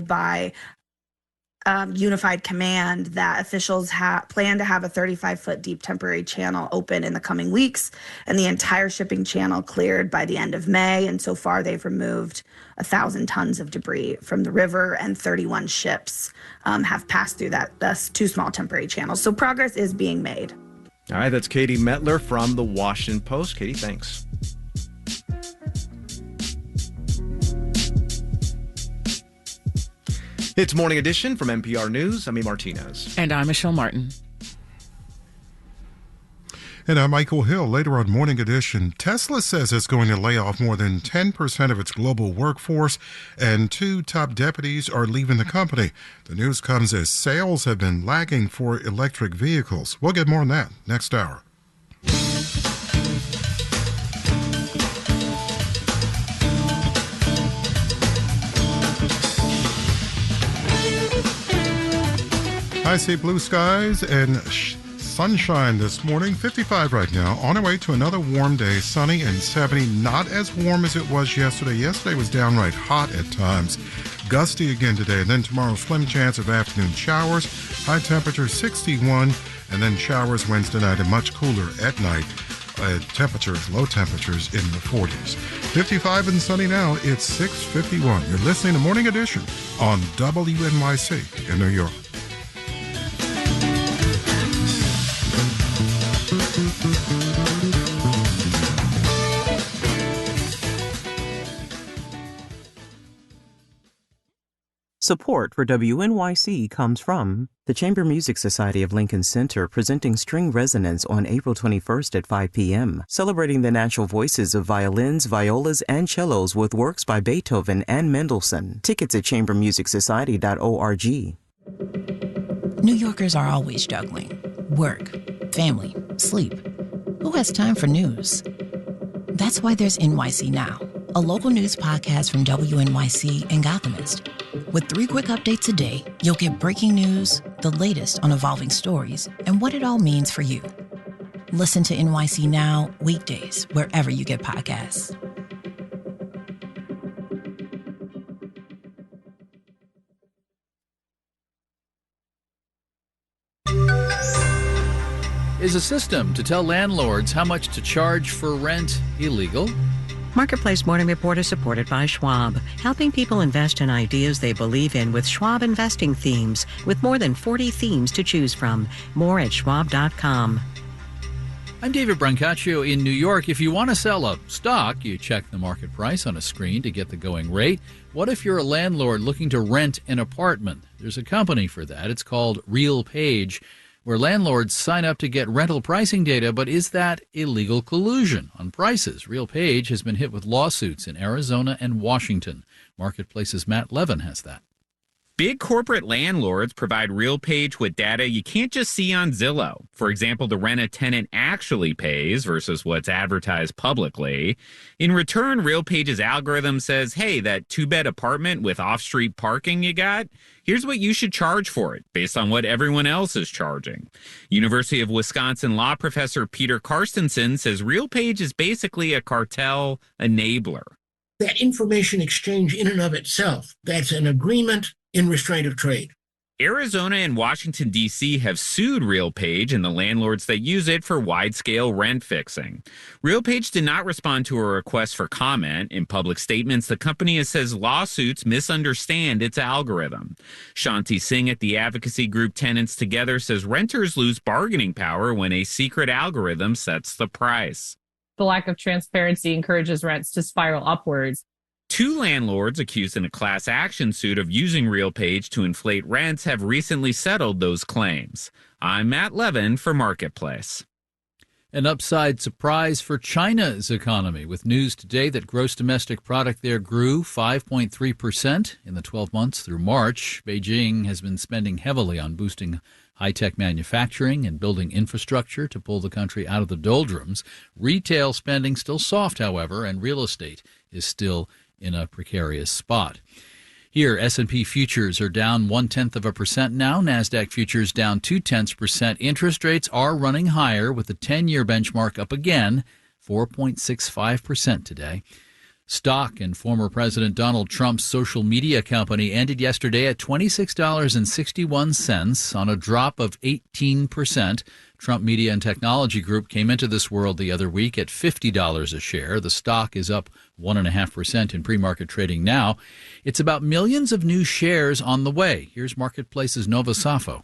by Unified Command that officials plan to have a 35-foot deep temporary channel open in the coming weeks, and the entire shipping channel cleared by the end of May. And so far, they've removed 1,000 tons of debris from the river, and 31 ships have passed through those two small temporary channels. So progress is being made. All right, that's Katie Mettler from the Washington Post. Katie, thanks. It's Morning Edition from NPR News. I'm E. Martinez. And I'm Michelle Martin. And I'm Michael Hill. Later on Morning Edition, Tesla says it's going to lay off more than 10% of its global workforce, and 2 top deputies are leaving the company. The news comes as sales have been lagging for electric vehicles. We'll get more on that next hour. I see blue skies and sunshine this morning. 55 right now. On our way to another warm day, sunny and 70. Not as warm as it was yesterday. Yesterday was downright hot at times. Gusty again today. And then tomorrow, slim chance of afternoon showers. High temperature 61. And then showers Wednesday night and much cooler at night. Low temperatures in the 40s. 55 and sunny now. It's 6:51. You're listening to Morning Edition on WNYC in New York. Support for WNYC comes from the Chamber Music Society of Lincoln Center, presenting String Resonance on April 21st at 5 p.m., celebrating the natural voices of violins, violas, and cellos with works by Beethoven and Mendelssohn. Tickets at chambermusicsociety.org. New Yorkers are always juggling work, family, sleep. Who has time for news? That's why there's NYC Now, a local news podcast from WNYC and Gothamist. With 3 quick updates a day, you'll get breaking news, the latest on evolving stories, and what it all means for you. Listen to NYC Now weekdays wherever you get podcasts. Is a system to tell landlords how much to charge for rent illegal? Marketplace Morning Report is supported by Schwab, helping people invest in ideas they believe in with Schwab investing themes, with more than 40 themes to choose from. More at schwab.com. I'm David Brancaccio in New York. If you want to sell a stock, you check the market price on a screen to get the going rate. What if you're a landlord looking to rent an apartment? There's a company for that. It's called RealPage, where landlords sign up to get rental pricing data. But is that illegal collusion on prices? RealPage has been hit with lawsuits in Arizona and Washington. Marketplace's Matt Levin has that. Big corporate landlords provide RealPage with data you can't just see on Zillow. For example, the rent a tenant actually pays versus what's advertised publicly. In return, RealPage's algorithm says, hey, that 2-bed apartment with off-street parking you got, here's what you should charge for it based on what everyone else is charging. University of Wisconsin law professor Peter Carstensen says RealPage is basically a cartel enabler. That information exchange in and of itself, that's an agreement in restraint of trade. Arizona and Washington, D.C. have sued RealPage and the landlords that use it for wide-scale rent fixing. RealPage did not respond to a request for comment. In public statements, the company says lawsuits misunderstand its algorithm. Shanti Singh at the advocacy group Tenants Together says renters lose bargaining power when a secret algorithm sets the price. The lack of transparency encourages rents to spiral upwards. 2 landlords accused in a class action suit of using RealPage to inflate rents have recently settled those claims. I'm Matt Levin for Marketplace. An upside surprise for China's economy, with news today that gross domestic product there grew 5.3% in the 12 months through March. Beijing has been spending heavily on boosting high-tech manufacturing and building infrastructure to pull the country out of the doldrums. Retail spending still soft, however, and real estate is still in a precarious spot. Here, S&P futures are down 0.1% now. NASDAQ futures down 0.2%. Interest rates are running higher, with the 10-year benchmark up again, 4.65% today. Stock in former President Donald Trump's social media company ended yesterday at $26.61 on a drop of 18%. Trump Media and Technology Group came into this world the other week at $50 a share. The stock is up 1.5% in pre-market trading now. It's about millions of new shares on the way. Here's Marketplace's Nova Safo.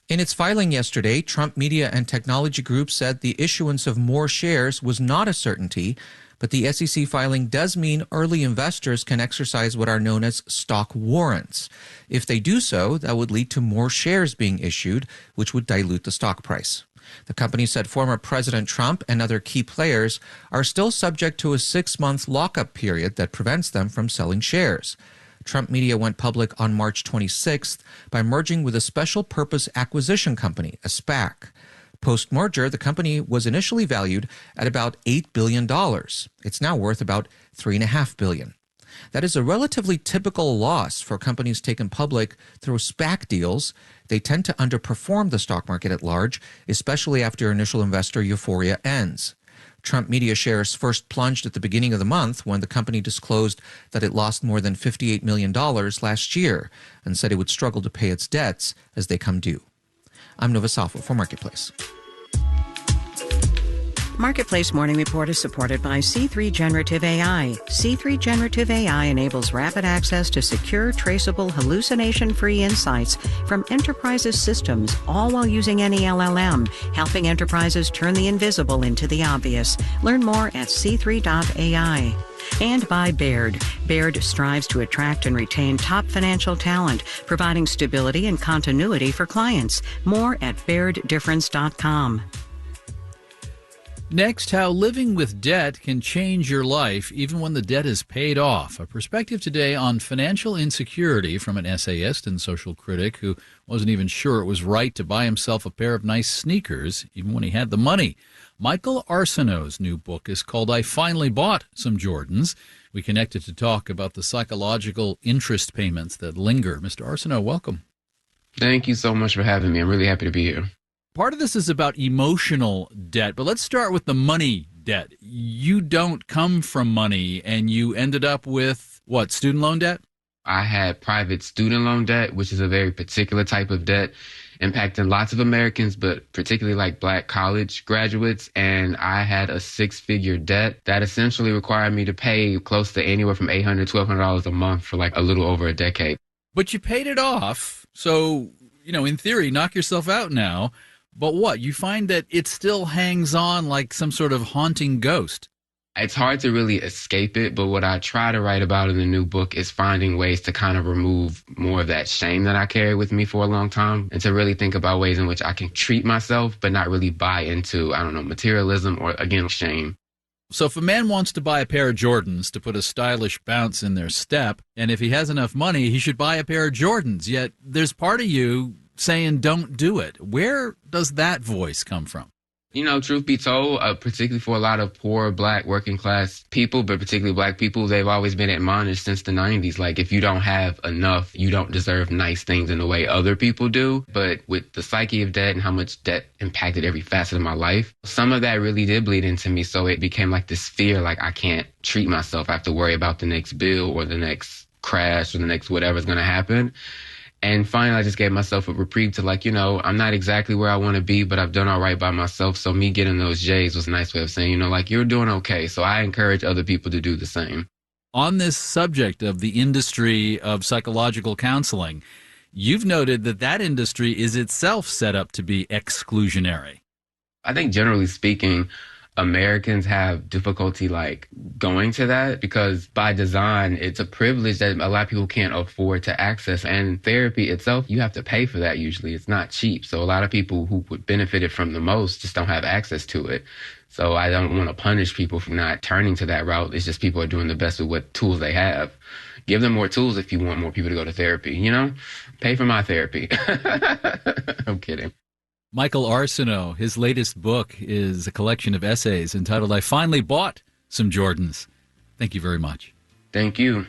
In its filing yesterday, Trump Media and Technology Group said the issuance of more shares was not a certainty, but the SEC filing does mean early investors can exercise what are known as stock warrants. If they do so, that would lead to more shares being issued, which would dilute the stock price. The company said former President Trump and other key players are still subject to a 6-month lockup period that prevents them from selling shares. Trump Media went public on March 26th by merging with a special purpose acquisition company, a SPAC. Post-merger, the company was initially valued at about $8 billion. It's now worth about $3.5 billion. That is a relatively typical loss for companies taken public through SPAC deals. They tend to underperform the stock market at large, especially after initial investor euphoria ends. Trump Media shares first plunged at the beginning of the month when the company disclosed that it lost more than $58 million last year and said it would struggle to pay its debts as they come due. I'm Nova Safo for Marketplace. Marketplace Morning Report is supported by C3 Generative AI. C3 Generative AI enables rapid access to secure, traceable, hallucination-free insights from enterprises' systems, all while using any LLM, helping enterprises turn the invisible into the obvious. Learn more at c3.ai. And by Baird. Baird strives to attract and retain top financial talent, providing stability and continuity for clients. More at BairdDifference.com. Next, how living with debt can change your life even when the debt is paid off. A perspective today on financial insecurity from an essayist and social critic who wasn't even sure it was right to buy himself a pair of nice sneakers even when he had the money. Michael Arceneaux's new book is called I Finally Bought Some Jordans. We connected to talk about the psychological interest payments that linger. Mr. Arceneaux, welcome. Thank you so much for having me. I'm really happy to be here. Part of this is about emotional debt, but let's start with the money debt. You don't come from money, and you ended up with, what, student loan debt? I had private student loan debt, which is a very particular type of debt, impacting lots of Americans, but particularly like Black college graduates. And I had a 6-figure debt that essentially required me to pay close to anywhere from $800 to $1,200 a month for like a little over a decade. But you paid it off. So, in theory, knock yourself out now. But what? You find that it still hangs on like some sort of haunting ghost. It's hard to really escape it, but what I try to write about in the new book is finding ways to kind of remove more of that shame that I carried with me for a long time, and to really think about ways in which I can treat myself but not really buy into, materialism or, again, shame. So if a man wants to buy a pair of Jordans to put a stylish bounce in their step, and if he has enough money, he should buy a pair of Jordans, yet there's part of you saying don't do it. Where does that voice come from? Truth be told, particularly for a lot of poor Black working class people, but particularly Black people, they've always been admonished since the 90s. Like, if you don't have enough, you don't deserve nice things in the way other people do. But with the psyche of debt and how much debt impacted every facet of my life, some of that really did bleed into me. So it became like this fear, like I can't treat myself. I have to worry about the next bill or the next crash or the next whatever's going to happen. And finally, I just gave myself a reprieve to I'm not exactly where I want to be, but I've done all right by myself. So me getting those J's was a nice way of saying, you're doing okay. So I encourage other people to do the same. On this subject of the industry of psychological counseling, you've noted that industry is itself set up to be exclusionary. I think generally speaking, Americans have difficulty going to that because by design, it's a privilege that a lot of people can't afford to access. And therapy itself, you have to pay for that usually. It's not cheap. So a lot of people who would benefit it from the most just don't have access to it. So I don't want to punish people for not turning to that route. It's just people are doing the best with what tools they have. Give them more tools if you want more people to go to therapy, Pay for my therapy. I'm kidding. Michael Arceneaux, his latest book is a collection of essays entitled I Finally Bought Some Jordans. Thank you very much. Thank you.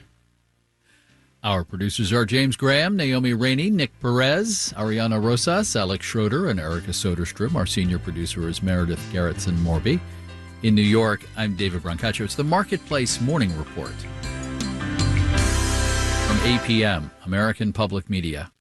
Our producers are James Graham, Naomi Rainey, Nick Perez, Ariana Rosas, Alex Schroeder, and Erica Soderstrom. Our senior producer is Meredith Gerritsen-Morby. In New York, I'm David Brancaccio. It's the Marketplace Morning Report. From APM, American Public Media.